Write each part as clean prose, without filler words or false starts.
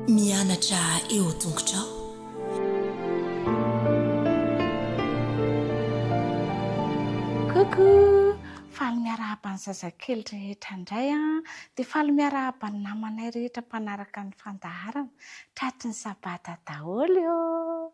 mianatra eo an-tongotrao. Coucou, faly miarahaba ny zazakely rehetra indray dia faly miarahaba ny namanay rehetra mpanaraka ny fandaharana tratry ny sabata daholo eo.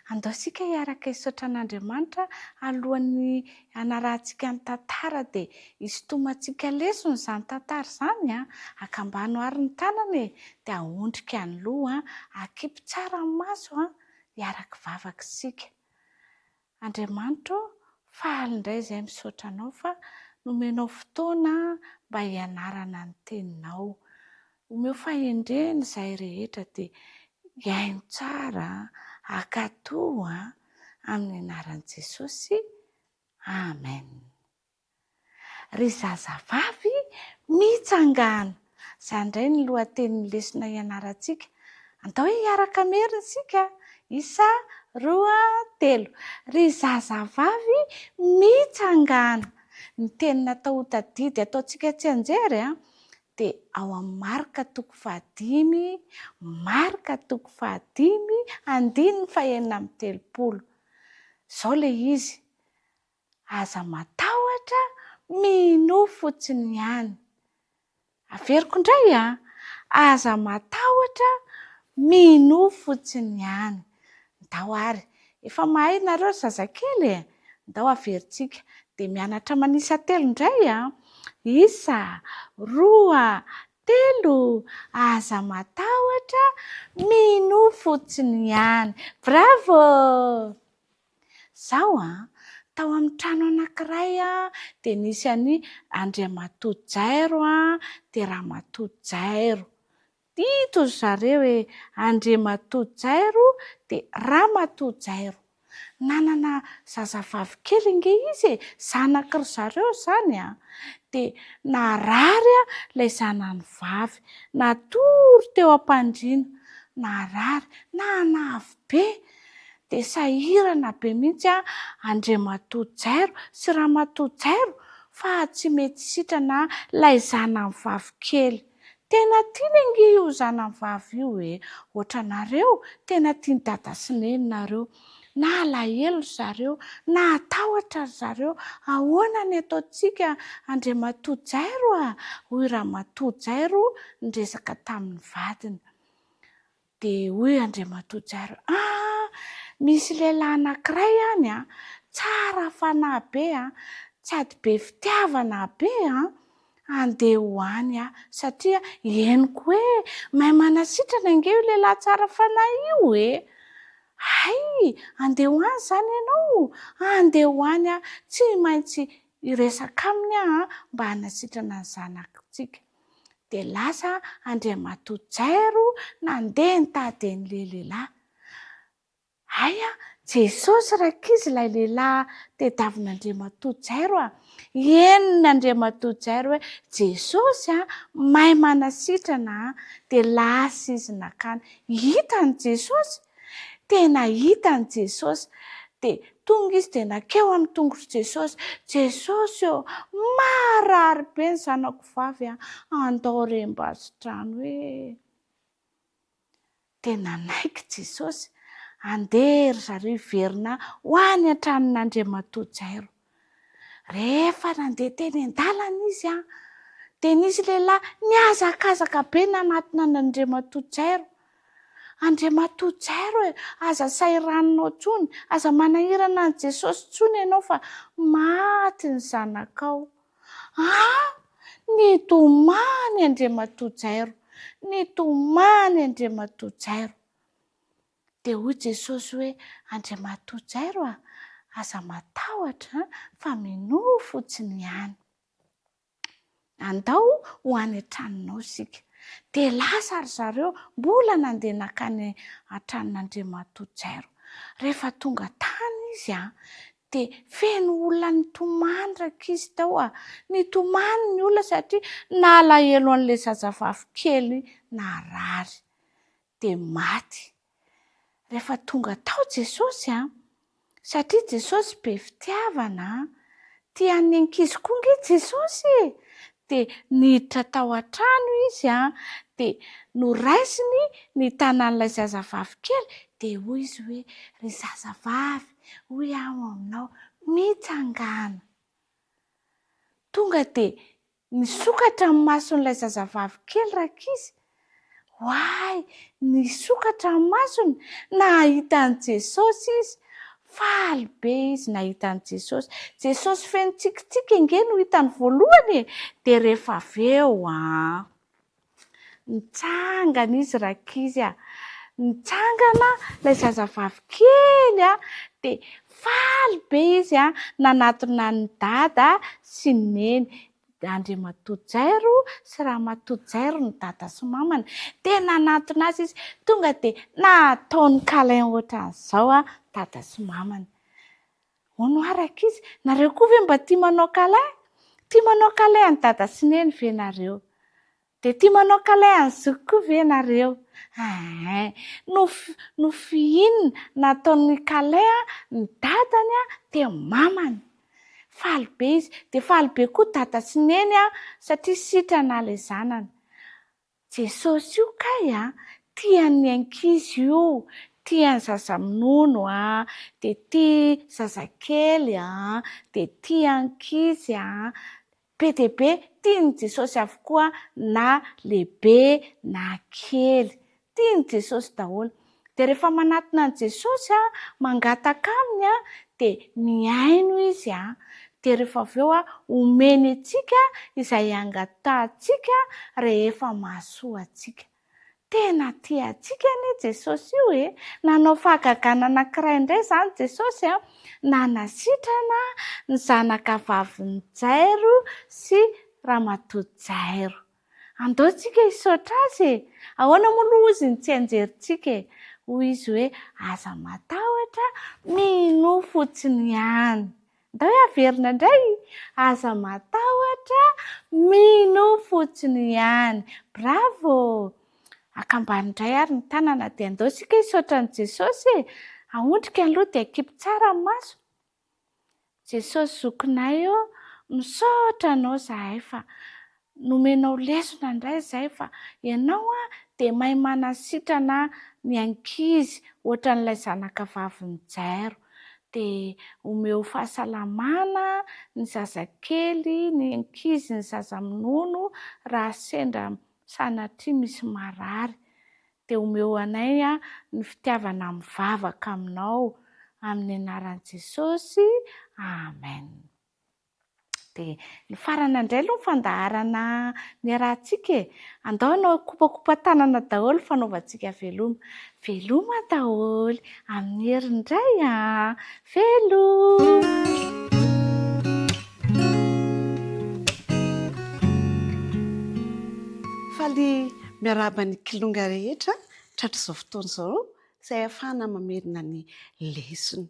Andaosika hiaraka hisaotra an'Andriamanitra alohan'ny hanarantsika ny tantara dia hisintomantsika lesona izany tantara izany akambano ary ny tanana dia ahondrika ny loha akipy tsara ny maso hiaraka vavaka isika. Andriamanitra faly indray izay misaotra anao fa nomenao fotoana mba hianarana ny teninao. Omeo fahendrena izay rehetra dia hiaino tsara, hakatoa amin'ny anaran'i Jesosy. Amen. Ry zazavavy mitsangana. Izany indray ny lohatenin'ny lesona hianarantsika. Andao hiaraka merina isika. Isa, roa, telo. Ry zazavavy mitsangana. Ny teny natao tadidy ataontsika tsy anjery dia ao amin'ny Marika 5, Marika 5, andininy 4:30. Izao ilay izy. Aza matahotra mino fotsiny ihany. Averiko indray aza matahotra mino fotsiny ihany. Ndao ary. Efa mahay nareo zazakely ndao averintsika. Dia mianatra manisa telo indray Isa, roa, telo. Aza matahotra mino fotsiny ihany. Bravo! Izao tao amin'ny trano anankiray dia nisy any Andriamatoa Jairo dia Ramatoa Jairo. Dito zareo Andriamatoa Jairo dia Ramatoa Jairo. Nanana zazavavy kely inge izy zanaky ry zareo izany dia narary ilay zanany vavy. Natory teo am-pandriana. Narary, nanavy be. Dia sahirana be mihitsy Andriamatoa Jairo sy Ramatoa Jairo fa tsy mety sitrana ilay zanany vavy kely. Tena tiany inge io zanany vavy io ohatranareo tena tiany dada sy neninareo. Na alahelo zareo, na atahotra zareo. Ahoana ny ataontsika Andriamatoa Jairo hoy Ramatoa Jairo niresaka tamin'ny vadiny. Dia hoy Andriamatoa Jairo, misy lehilahy anankiray any tsara fanahy be sady be fitiavana be andeha ho any satria henoko hoe mahay manasitrana inge io lehilahy tsara fanahy io Hay, andeha ho any izany ianao. Andeha ho any tsy maintsy hiresaka aminy mba hanasitrana ny zanatsika. Dia lasa Andriamatoa Jairo nandeha nitady an'ilay lehilahy. Hay Jesosy rakizy ilay lehilahy tadiavin'Andriamatoa Jairo Henon'Andriamatoa Jairo hoe Jesosy mahay manasitrana dia lasa izy nakany. Hitany Jesosy. Tena hitany Jesosy. Dia tonga izy dia nakeo amin'ny tongotra Jesosy. Jesosy marary be ny zanako vavy andao rem-basitrano Tena naiky Jesosy. Andeha ry zareo hiverina ho any an-tranon'Andriamatoa Jairo. Rehefa nandeha teny an-dalana izy dia nisy lehilahy niazakazaka be nanatona an'Andriamatoa Jairo. Andriamatoa Jairo aza sairanina intsony, aza manahirana an Jesosy intsony ianao fa maty ny zanakao. Nitomany Andriamatoa Jairo. Nitomany Andriamatoa Jairo. Dia hoy Jesosy hoe Andriamatoa Jairo aza matahotra fa mino fotsiny ihany. Andao ho any an-tranonao isika. Dia lasa ry zareo mbola nandeha nakany an-tranon'Andriamatoa Jairo. Rehefa tonga tany izy dia feno olona nitomany rakizy tao nitomany ny olona satria nalahelo an'ilay zazavavy kely narary dia maty. Rehefa tonga tao Jesosy satria Jesosy be fitiavana tia ny ankizy koa nge Jesosy. Dia niditra tao an-trano izy dia noraisiny ny tanan'ilay zazavavy kely dia hoy izy hoe ry zazavavy hoy aho aminao mitsangana. Tonga dia nisokatra ny mason'ilay zazavavy kely rakizy. Hoay, nisokatra ny masony, nahita an'i Jesosy izy. Faly be izy nahita an'i Jesosy. Jesosy feno tsikitsiky nge no hitany voalohany e. Dia rehefa avy eo nitsangana izy rakizy nitsangana ilay zazavavy kely dia faly be izy nanatona ny dada sy ny neny. Andriamatojairo sy Ramatojairo ny dada sy mamana. Dia nanatona azy izy tonga dia nataony kalain ohatran'izao dada sy mamana. Hono rakizy, nareo koa ve mba tia manao kalain? Tia manao kalain any dada sy neny ve nareo? Dia tia manao kalain any zokiko koa ve nareo? No fihinana nataony kalain ny dadany dia mamany. Faly be izy, dia faly be koa dada sy neny satria sitrana ilay zanany. Jesosy io kay tian'ny ankizy io, tian'ny zaza-minono dia tia zazakely dia tia ankizy be dia be tian'i Jesosy avokoa na lehibe na kely. Tian'i Jesosy daholo. Dia rehefa manatona an'i Jesosy mangataka aminy dia miaino izy dia rehefa avy eo omeny antsika izay angatantsika rehefa mahasoa antsika. Tena tia antsika anie Jesosy io e. Nanao fahagagana anankiray indray izany Jesosy nanasitrana ny zanaka vavin'ny Jairo sy Ramatojairo. Andao tsika hisaotra azy e. Ahoana moa no ozy ny tsy anjerintsika e. Hoy izy hoe aza matahotra mino fotsiny ihany. Andao averina indray. Aza matahotra mino fotsiny ihany. Bravo! Akambany indray ary ny tanana dia andao tsika hisaotra an'i Jesosy e. Ahondrika aloha dia akipy tsara ny maso. Jesosy zokinay misaotra anao zahay fa nomenao lesona indray izay fa ianao dia mahay manasitrana ny ankizy ohatran'ilay zanaka vavin'ny Jairo. Dia omeo fahasalamana ny zazakely, ny ankizy, ny zaza-minono raha sendra sanatria misy marary. Dia omeo anay ny fitiavana mivavaka aminao amin'ny anaran'i Jesosy. Amen. Dia ny farana indray aloha ny fandaharana ny arahantsika e. Andao anao kopakopa tanana daholo fanaovantsika veloma. Veloma daholo amin'ny heriny indray veloma. Faly miarahaba ny kilonga rehetra tratr'izao fotoana izao izay ahafahana mamerina ny lesona.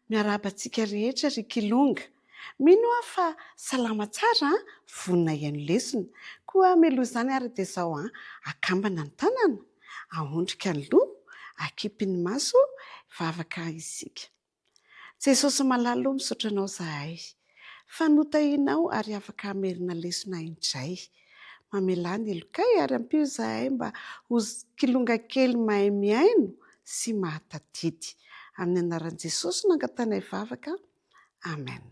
Miarahaba antsika rehetra ry kilonga. Mino fa salama tsara vonona ihany lesona. Koa meloha izany ary dia izao akambana ny tanana, ahondrika ny loha, akipy ny maso, vavaka isika. Jesosy malalo misaotra anao zahay. Fanotahinao ary afaka hamerina lesona indray. Mamelany elokay ary ampio zahay mba ho kilonga kely mahay miaino sy mahatadidy. Amin'ny anaran'i Jesosy nangatanay vavaka. Amen.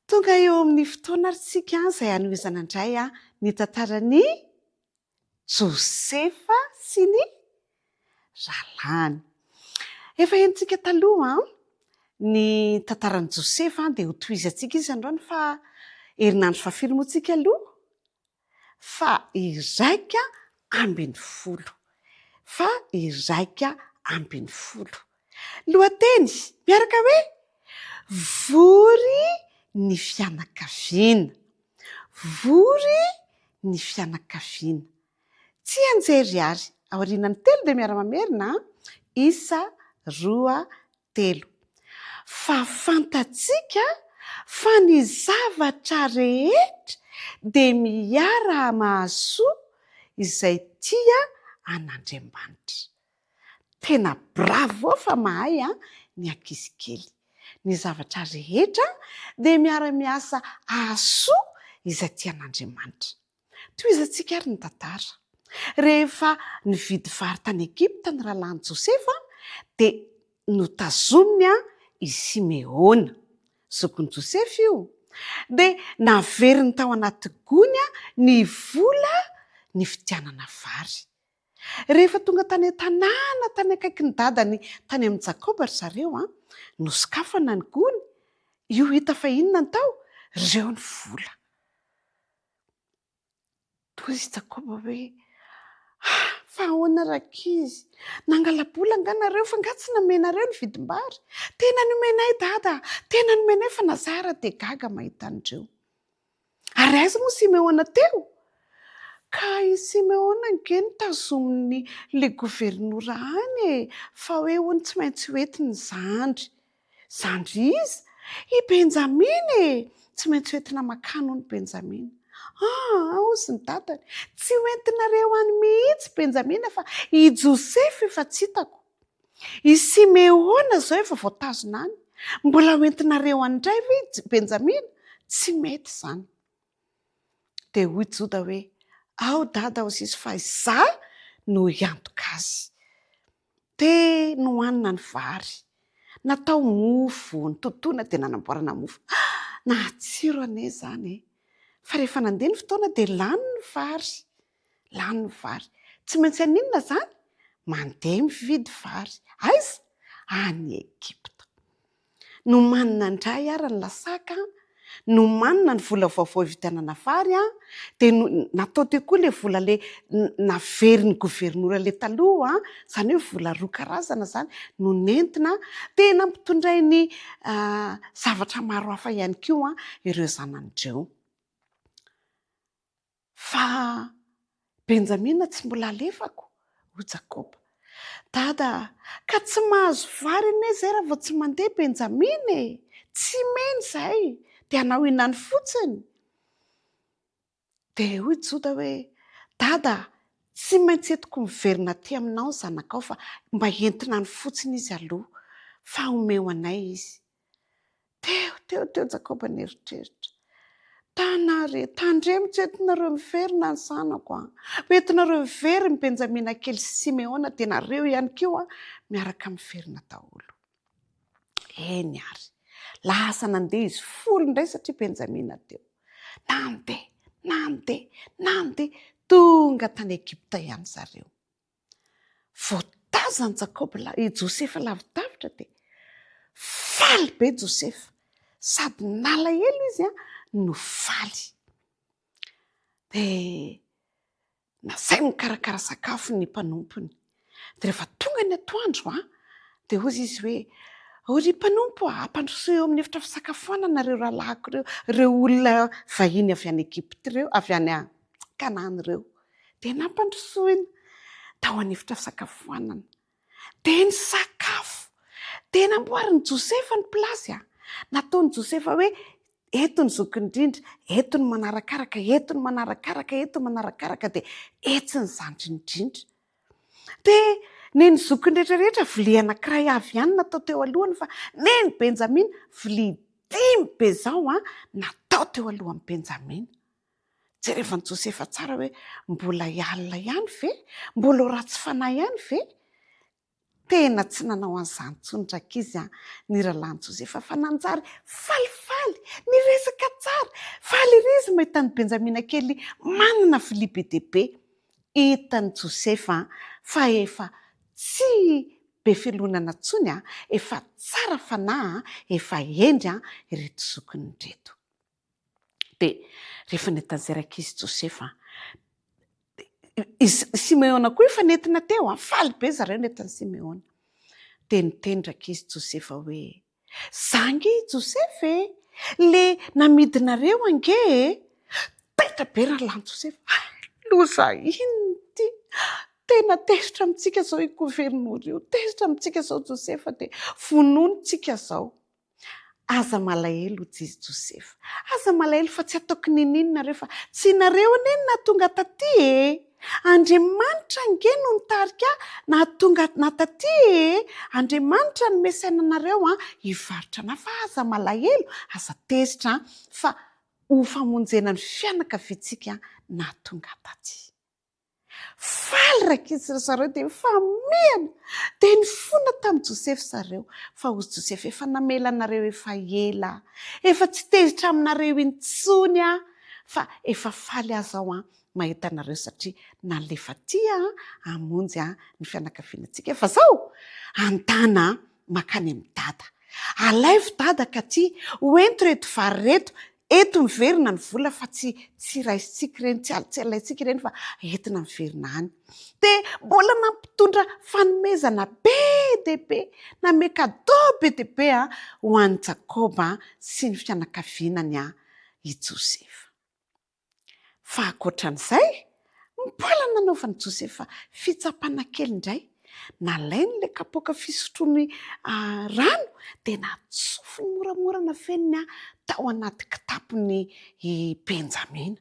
Tonga eo amin'ny fotoana ary tsika izay hanomezana indray ny tantaran'ny Josefa sy ny ralany. Efa hentsika taloha ny tantaran'i Josefa dia ho tohizantsika izy androany fa herinandro fahafiry moa tsika aloha fa iraika ambin'ny folo. Fa iraika ambin'ny folo. Lohateny miaraka hoe vory ny fianakaviana. Vory ny fianakaviana. Tsy anjery ary. Aorianan'ny telo dia miara-mamerina. Isa, roa, telo. Fa fantatsika fa ny zavatra rehetra dia miara-mahasoa izay tia an'Andriamanitra. Tena bravo fa mahay ny ankizy kely. Ny zavatra rehetra dia miara-miasa hahasoa izay tia an'Andriamanitra. toizantsika ary ny tantara. Rehefa nividy vary tany Egipta ny rahalan'i Josefa dia notazominy i Simeona, zokin'i Josefa io, dia naveriny tao anaty gony ny vola ny fitianana vary. Rehefa tonga tany an-tanàna tany akaiky ny dadany tany amin'ny Jakoba ry zareo nosokafana ny gony. Io hita fa inona ny tao? Reo ny vola. Toy izy Jakoba hoe fa ahoana rakizy, nangala-bola anganareo fa nga tsy namenareo ny vidim-bary. Tena nomenay dada, tena nomenay fa nazara dia gaga mahita an'ireo. Ary aiza moa Simeona teo? Ka i Simeona nge nitazominy le gouvernoura any fa hoe hono tsy maintsy hoetiny zandry. Zandry izy? I Benjaminy tsy maintsy hoentina makano ny Benjamina. Ozy ny dadany, tsy hoentinareo any mihitsy Benjamina fa i Josefa efa tsy hitako. I Simeona zao efa voatazona any. Mbola hoentinareo andray ve Benjamina? Tsy mety zany. Dia hoy Joda hoe, ao dada ao sisy fa izaho no hiantoka azy. Dia nohanina ny vary. Natao mofo, nototona dia nanamboarana mofo. Natsiro ane zany. Fa rehefa nandeha ny fotoana dia lany ny vary. Lany ny vary. Tsy maintsy aninona zany? Mandeha mividy vary. Aiza? Any Egipta. No manina indray ary ny lasaka, no manina ny vola vaovao hividianana vary dia natao teo koa le vola le naverin'ny gouvernoura le taloha zany hoe vola roa karazana zany no nentina dia nampitondray ny zavatra maro hafa ihany koa ireo zanan'ireo. Fa Benjamina tsy mbola alefako, ho Jakoba. Dada, ka tsy mahazo vary ane zay raha vao tsy mandeha Benjamina e. Tsy meny zay, dia anao inany fotsiny. Dia hoy Joda hoe, dada, tsy maintsy entiko miverina aty aminao zanakao fa mba entina ny fotsiny izy aloha, fa omeo anay izy. Teo Jakoba neritreritra. Tandremo tsy entinareo miverina ny zanako. Entinareo miverina ny Benjamina kely sy Simeona dia nareo ihany koa miaraka miverina daholo. Eny ary. Lasa nandeha izy folo indray satria Benjamina teo. Nandeha. Tonga tany Egipta ihany zareo. Voatazana Jakoba i Josefa lavidavitra dia faly be Josefa. Sady nala elo izy no faly. Dia nazay mikarakara sakafo ny mpanompony. Dia rehefa tonga ny atoandro dia hozy izy hoe, ry mpanompo, ampandroso eo amin'ny efitra fisakafoanana reo rahalahiko reo olona vahiny avy any Egipta reo, avy any Kanana reo. Dia nampandrosoina tao any efitra fisakafoanana. Dia ny sakafo dia namboarin'i Josefa ny plasy. Nataon'i Josefa hoe eto ny zokiny indrindra, eto ny manarakaraka, eto ny manarakaraka dia etsy ny zandry indrindra. Dia ny zokiny rehetrarehetra vilia anankiray avy ihany natao teo alohany fa ny Benjamina vilia 5 be zao natao teo alohan'ny Benjamina. Jerevany Josefa tsara hoe mbola hialina ihany ve? Mbola ho ratsy fanahy ihany ve? Tena tsy nanao an'izany intsony rakizy ny rahalan'i Josefa fa nanjary falifaly, ny resaka tsara. Faly izy mahita ny Benjamina kely manana vilia be dia be. Hitan'i Josefa fa efa tsy be felonana intsony, efa tsara fanahy, efa endry ireto zokiny ireto. Dia rehefa nentan'izay rakizy Josefa, Simeona koa efa nentina teo, faly be zareo nentin'i Simeona. Dia niteny rakizy Josefa hoe, zangy Josefa le namidinareo ange. Taitra be rahalan'i Josefa. Loza ino ty? Tena tezitra amintsika zao i gouvernoura io. Tezitra amintsika zao Josefa dia vononitsika zao. Aza malahelo jizy Josefa. Aza malahelo fa tsy ataoko ninina nareo fa tsy nareo anie no nahatonga taty e. Andriamanitra nge no nitarika nahatonga nataty e. Andriamanitra no mesaina anareo hivaritra na fa aza malahelo, aza tezitra fa ho famonjena ny fianakaviantsika na tonga taty. Faly rakizy zareo dia famihana dia ny fona tamin'i Josefy zareo fa hozy Josefy efa namelanareo efa ela, efa tsy tezitra aminareo intsony fa efa faly aza ao mahita anareo satria nalefa tia hamonjy ny fianakavianantsika. Efa zao andana makany amin'ny dada, alaivo dada ka ty hoento reto vary reto, eto miverina ny vola fa tsy raisitsika ireny, tsy alaitsika ireny fa entina miverina any. Dia mbola nampitondra fanomezana be dia be, name cadeau be dia be ho an'i Jakoba sy ny fianakavianany i Josefy. Fa ankoatran'izay, mbola nanaovan'i Josefy fitsapana kely indray. Nalainy ilay kapoaka fisotroany rano dia natsofony moramora na feniny tao anaty kitapony i Benjamina.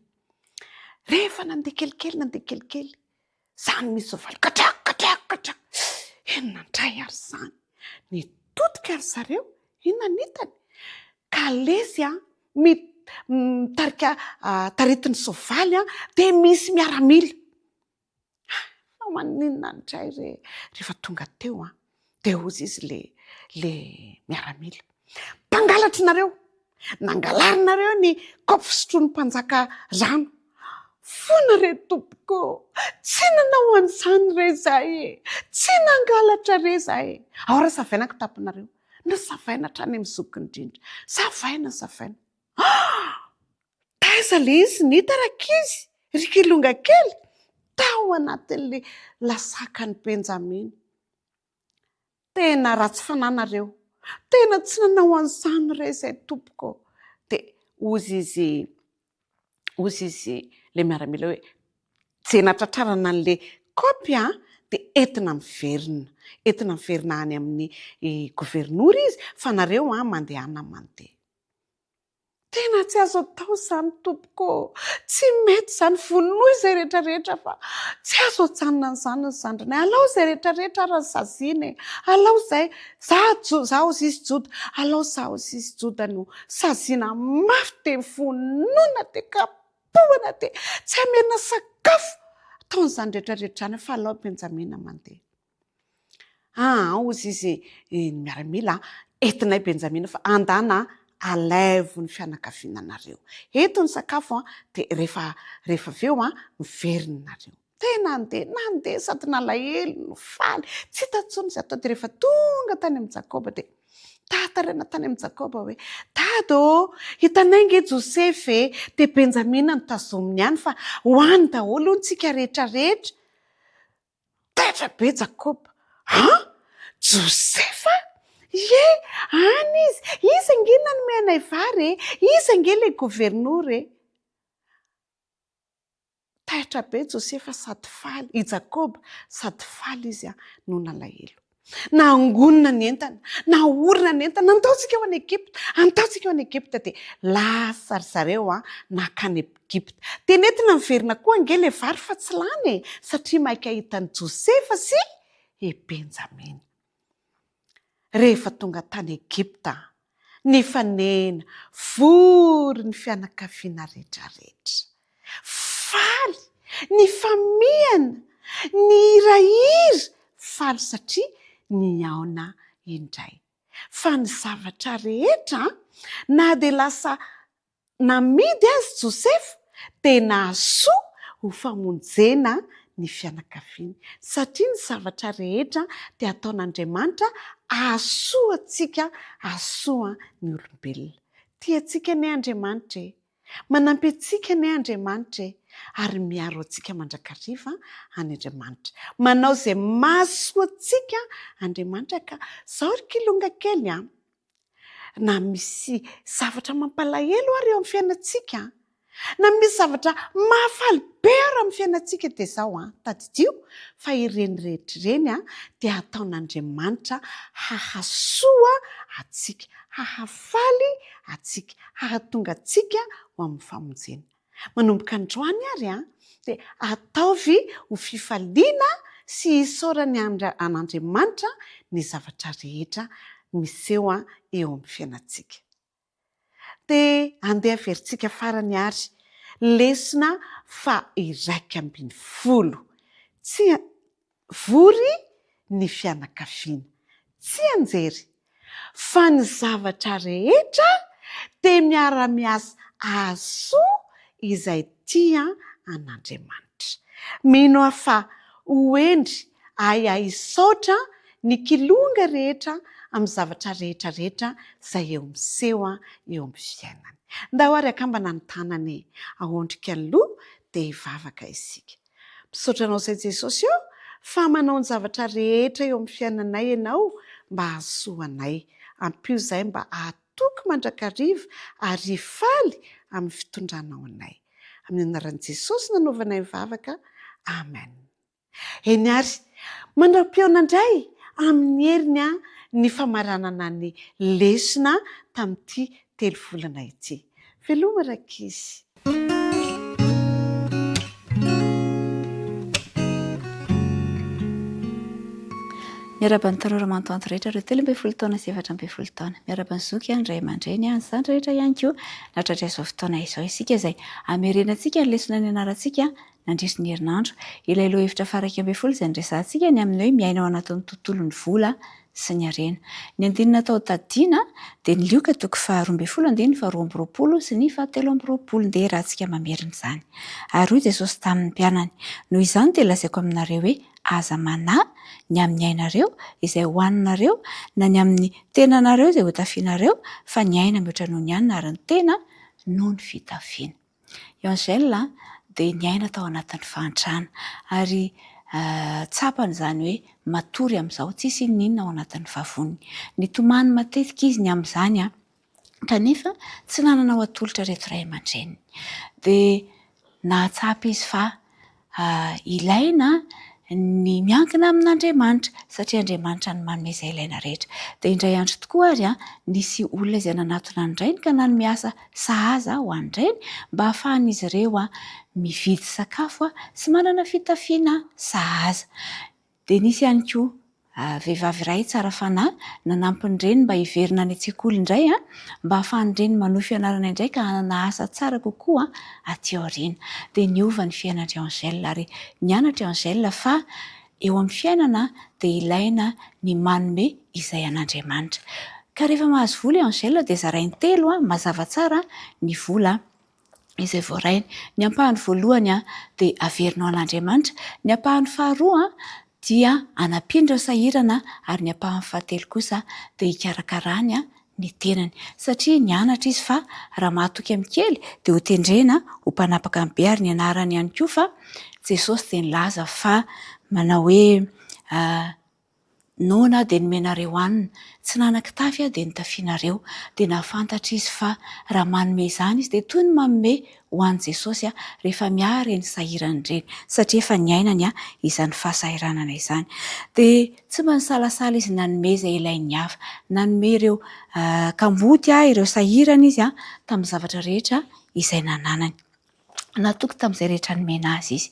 Rehefa nandeha kelikely zany misy soavaly katraka. Inona indray ary zany? Nitodika ary zareo, inona nitany? Ka lezy mitarika taretin'ny soavaly dia misy miaramila. Maninona indray rehefa tonga teo dia hozy izy le miaramila. Mpangalatra nareo, nangalarinareo ny kaopy fisotroan'ny mpanjaka rano. Fona re tompoko, tsy nanao an'izany re zahay, tsy nangalatra re zahay. Ahora savaina kitapinareo, no savaina hatrany amin'ny zoky indrindra, savaina. Taiza le izy nita rakizy, rikilonga kely tao anatin'le lasakany Benjamina. Tena ratsy fananareo, tena tsy nanao an'izany re izay tompoko. Dia hozy izy le miaramila hoe jena tratrarana an'le kaopy dia entina miverina any amin'ny gouvernoura izy fa nareo mandehana mandeha. Tena tsy azo atao izany tompoko, tsy mety izany, vonoa izay rehetrarehetra fa tsy azo atsanina an'izany ny zandriny. Alao izay rehetrarehetra ary ny saziany, alao izay zaho izy joda, alao zaho izy joda no saziana mafy dia vonoana dia kapohana dia tsy hamerina sakafo ataon'izany rehetrarehetra izany fa alao Benjamina mandeha. Hozy izy miaramila entinay Benjamina fa andana alaivo ny fianakaviananareo. Eto ny sakafo dia rehefa avy eo miverina nareo. Tena nandeha sady nalahelo no faly, tsy tatsony izay atao. Dia rehefa tonga tany amin'ny Jakoba dia tatarena tany amin'ny Jakoba hoe dada hitanay nge Josefy dia Benjamina no tazominy ihany fa hoany daholo ntsika rehetrarehetra. Taitra be Jakoba. Josefy any izy ange nanome anay vary, izy ange le gouvernoura. Taitra be Josefy sady faly, i Jakoba sady faly izy no nalahelo. Nangonina ny entana, naorina ny entana, antaontsika ho any Egypta dia lasa ry zareo nakany Egypta. Dia nentina miverina koa ange le vary fa tsy lany satria maika hitan'i Josefy sy i Benjamina. Rehefa tonga tany Egypta, nifanena vory ny fianakaviana rehetrarehetra. Faly, nifamihana, nihirahira, faly satria niaona indray. Fa ny zavatra rehetra na dia lasa namidy azy Josefy dia nahasoa ho famonjena ny fianakaviany satria ny zavatra rehetra dia ataon'Andriamanitra ahasoa antsika, ahasoa ny olombelona. Tiantsika ny Andriamanitra, manampy antsika ny Andriamanitra ary miaro antsika mandrakariva any Andriamanitra. Manao izay mahasoa antsika Andriamanitra ka zao ry kilonga kely na misy zavatra mampalahelo ary eo amin'ny fiainantsika, na misy zavatra mahafaly be ary amin'ny fiainantsika dia zao tadidio fa ireny rehetra ireny dia ataon'Andriamanitra hahasoa antsika, hahafaly antsika, hahatonga antsika ho amin'ny famonjena. Manomboka androany ary dia ataovy ho fifaliana sy isaorany an'Andriamanitra ny zavatra rehetra miseho eo amin'ny fiainantsika. dia andeha averintsika farany ary. Lesona fa 120. Tsy vory ny fianakaviana, tsy anjery fa ny zavatra rehetra dia miara-miasa ahasoa izay tia an'Andriamanitra. Mino aho fa hoendry isaotra ny kilonga rehetra amin'ny zavatra rehetrarehetra izay eo miseho eo amin'ny fiainany. Ndahoary akambana ny tanany ahondrika ny loha dia hivavaka isika. Misaotra anao izay Jesosy eo fa manao ny zavatra rehetra eo amin'ny fiainanay ianao mba hahasoa anay. Ampio izay mba ahatoky mandrakariva ary faly amin'ny fitondranao anay. Amin'ny anaran'i Jesosy nanaovanay mivavaka. Amen. Eny ary mandram-piona indray amin'ny heriny ny famaranana ny lesona tamin'ity 3 volana ity. Veloma rakizy. Miarabany tanora manontany rehetra ireo 13 taona sy 14 taona. Miarabany zoky indray aman-dreny ny zandry rehetra ihany koa nahatratra izao fotoana izao isika izay hamerenantsika ny lesona ny anarantsika nandrisy ny herinandro. Ilay loha hevitra faraka 12 izay niresantsika ny amin'ny hoe miaina ao anatin'ny tontolon'ny vola sy ny harena. Ny andinina tao tadiana dia ny lioka toko 12, 20, sy ny 17 dia rahantsika mamerina izany. Ary hoy Jesosy tamin'ny mpianany, noho izany dia lazaiko aminareo hoe aza manahy ny amin'ny ainareo izay hoaninareo na ny amin'ny tenanareo izay ho tafianareo fa ny aina mihoatra noho ny anina ary ny tena noho ny fitafiana. Angela dia ny aina tao anatin'ny fahantrana ary tsapany izany hoe matory amin'izao tsisy ninona ao anatin'ny vavony. Ny tomany matetika izy ny amin'izany kanefa tsy nanana ho atolotra reto ray aman-dreny. Dia nahatsapa izy fa ilaina ny miankina amin'Andriamanitra satria Andriamanitra ny manome izay ilaina rehetra. Dia indray andro tokoa ary nisy olona izay nanatona ny rainy ka nany-miasa sahaza ho an'ny rainy mba hahafahan'izy ireo mividy sakafo sy manana fitafiana sahaza. Dia nisy ihany koa vehivavy iray tsara fanahy nanampy ny reny mba hiverina any an-tsekoly indray mba hahafahan'ny reny manohy fianarana indray ka hanana asa tsara kokoa aty aoriana. Dia niova ny fiainan'i Angela ary nianatra Angela fa eo amin'ny fiainana dia ilaina ny manome izay an'Andriamanitra. Ka rehefa mahazo vola Angela dia zarainy 3 mazava tsara ny vola izay voarainy. Ny ampahany voalohany dia averinao an'Andriamanitra, ny ampahany faharoa dia anampindra sahirana ary ny ampahany fahatelo kosa dia hikarakarany ny tenany satria nianatra izy fa raha mahatoky amin'ny kely dia ho tendrena ho mpanapaka amin'ny be ary ny anarany ihany koa fa Jesosy dia nilaza fa manao hoe nona dia nomenareo hanina, tsy nanan-kitafy dia nitafianareo. Dia nahafantatra izy fa raha manome izany izy dia toy ny manome ho an'i Jesosy rehefa miara ny sahirany ireny satria efa ny ainany izany fahasahiranana izany. Dia tsy mba nisalasala izy nanome izay ilainy hafa, nanome ireo kambody ireo sahirana izy tamin'ny zavatra rehetra izay nananany. Natoky tamin'izay rehetra nomena azy izy.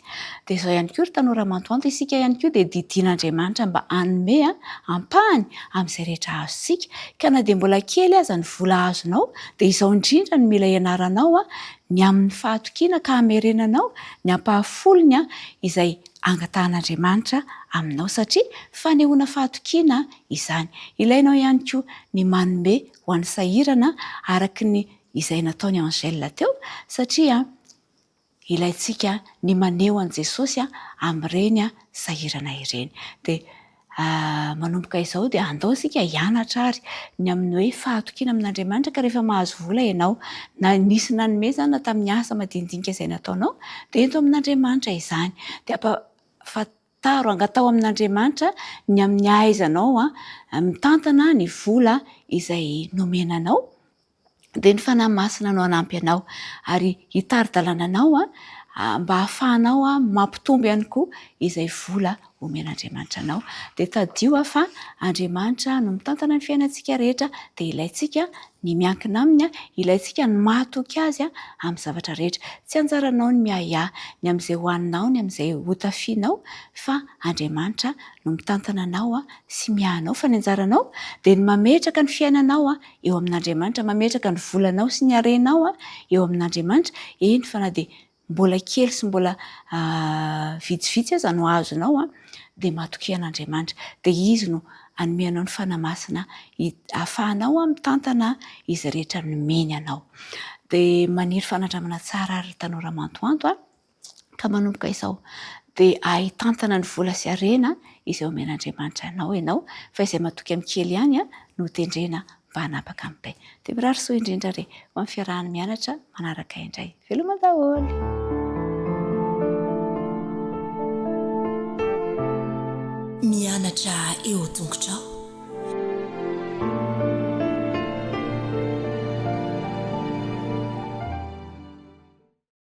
Dia izao ihany koa ry tanora mantoanto isika ihany koa dia didian'Andriamanitra mba hanome ampahany amin'izay rehetra azontsika ka na dia mbola kely aza ny vola azonao dia izao indrindra no mila ianaranao ny amin'ny fahatokiana ka hamerenanao ny ampahafolony izay angatahan'Andriamanitra aminao satria fanehoana fahatokiana izany. Ilainao ihany koa ny manome ho an'ny sahirana araka ny izay nataony Angela teo satria ilaitsika ny maneho an'i Jesosy amin'ireny sahirana ireny. Dia manomboka izao dia andao isika hianatra ary ny amin'ny hoe fahatokiana amin'Andriamanitra ka rehefa mahazo vola ianao na nisy nanome izany na tamin'ny asa madinidinika izay nataonao dia ento amin'Andriamanitra izany. Dia fataro angatao amin'Andriamanitra ny amin'ny ahaizanao mitantana ny vola izay nomenanao dia ny fanahy masina no hanampy anao ary hitari-dalananao mba hahafahanao mampitombo ihany koa izay vola omen'Andriamanitra anao. Dia tadio fa Andriamanitra no mitantana ny fiainantsika rehetra, dia ilaintsika ny miankina aminy, ilaintsika ny mahatoky azy amin'ny zavatra rehetra. Tsy anjaranao ny miahiahy ny amin'izay hohaninao, ny amin'izay hotafianao, fa Andriamanitra no mitantana anao sy miahanao. Fa ny anjaranao dia ny mametraka ny fiainanao eo amin'Andriamanitra, mametraka ny volanao sy ny harenao eo amin'Andriamanitra. Eny fa na dia mbola kely sy mbola vitsivitsy aza no azonao dia mahatoky an'Andriamanitra, dia izy no anomeanao ny fanamasina ahafahanao mitantana izy rehetra nomeny anao. Dia maniry fanandramana tsara ary tanora mantoanto ka manomboka izao dia ahitantana ny vola sy harena izay omen'Andriamanitra anao ianao, fa izay mahatoky amin'ny kely ihany no tendrena mba hanapaka amin'izay. Dia mirary soa indrindra re ho amin'ny fiarahan'ny mianatra manaraka indray. Veloma daholo. Mianatra eo tongotrao.